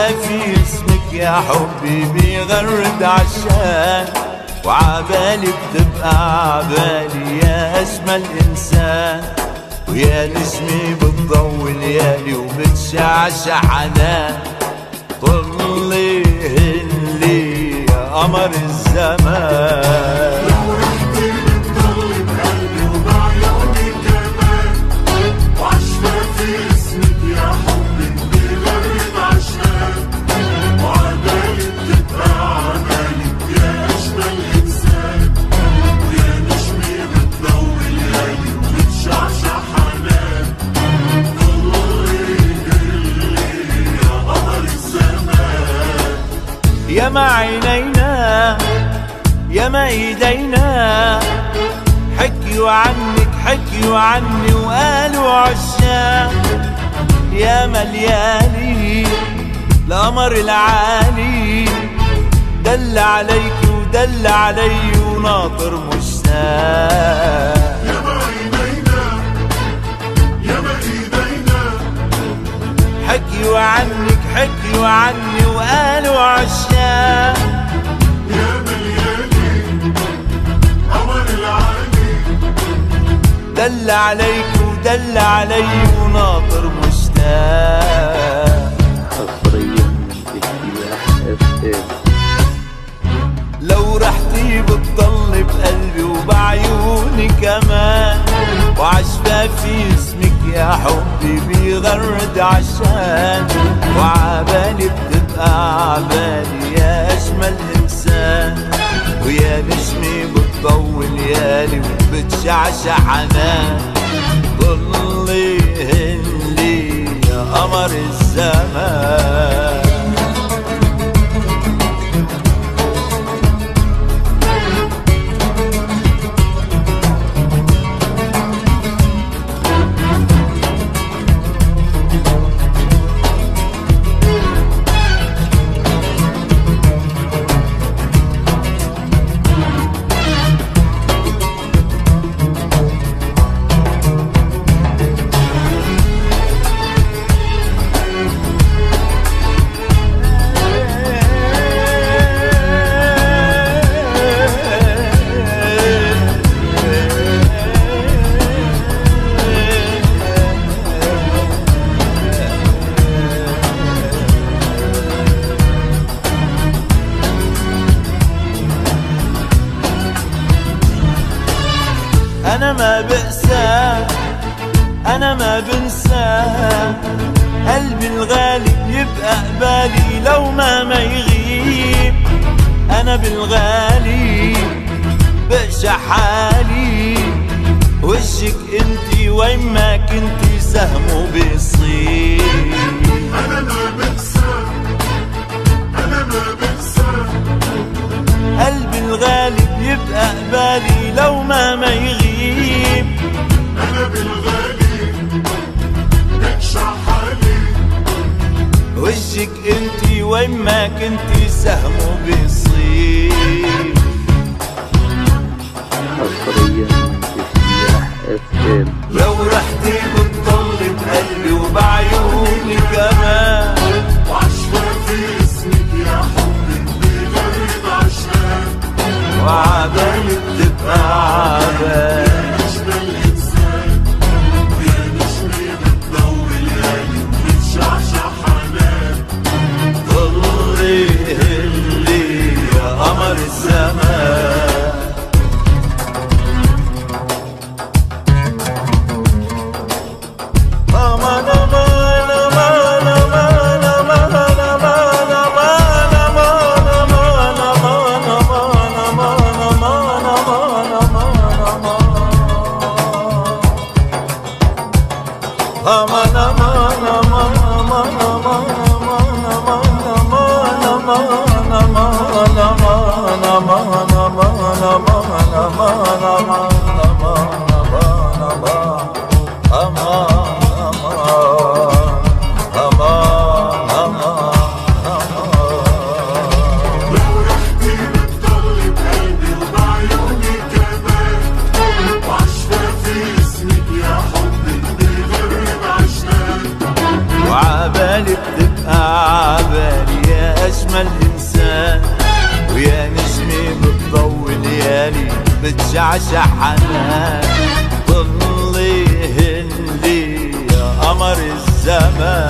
وعشفافي اسمك يا حبي بيغرد عشان، وعبالي بتبقى عبالي يا أجمل إنسان، ويا نجمي بتضوي ليالي وبتشعشع حنان. طلي هلي يا قمر الزمان، لو رحتي بتضلي بقلبي وبعيوني كمان، وعشفافي اسمك يا حبي بيغرد عشان، وعبالي بتبقى عبالي يا أجمل إنسان، ويا نجمي بتضوي ليالي وبتشعشع حنان. طلي هلي يا قمر الزمان، يا ما عينينا يا ما ايدينا، حكيوا عنك حكيوا عني وقالوا عشاق. يا ما ليالي القمر العالي دل عليك ودل علي وناطر مشتاق. يا ما عينينا يا ما ايدينا، حكيوا عنك حكيوا عني وقالوا عشاق. يا ملياني قمر العالي دل عليك ودل علي وناطر مشتاق. حصريا من اجتياح FM. لو رحتي بتضلي بقلبي وبعيوني كمان، وعشفافي اسمك يا حبي بيغرد عشان، وعبالي بتبقى عبالي يا أجمل إنسان، ويا نجمي بتضوي ليالي وبتشعشع حنان. ضلي هلي يا قمر الزمان، أنا ما بقسى أنا ما بنسى، قلبي الغالي يبقى قبالي لو ما يغيب. أنا بالغالي بقشع حالي، وشك انتي وين ما كنتي سهمه بيصيب. أنا ما بنسى أنا ما بنسى، قلبي الغالي بيبقى قبالي لو ما يغيب. أنا بالغالي بقشع حالي، وشك انتي وين ما كنتي سهمه بيصيب. حصريا من اجتياح FM. لو رحتي بتضلي بقلبي وبعيوني كمان، وعشفافي اسمك يا حبي بيغرد عشان، وعبالي بتبقى عبالي يا أجمل إنسان، ويا نجمي بتضوي ليالي وبتشعشع حنان. ضلي هلي يا قمر الزمان، أمان أمان أمان أمان أمان أمان أمان أمان أمان أمان أمان أمان لو رحتي بتضلي بقلبي وبعيوني كمان، وعشفافي اسمك يا حبي بيغرد عشان، وعبالي بتبقى عبالي بتشعشع حنان ظلي هندي يا قمر الزمان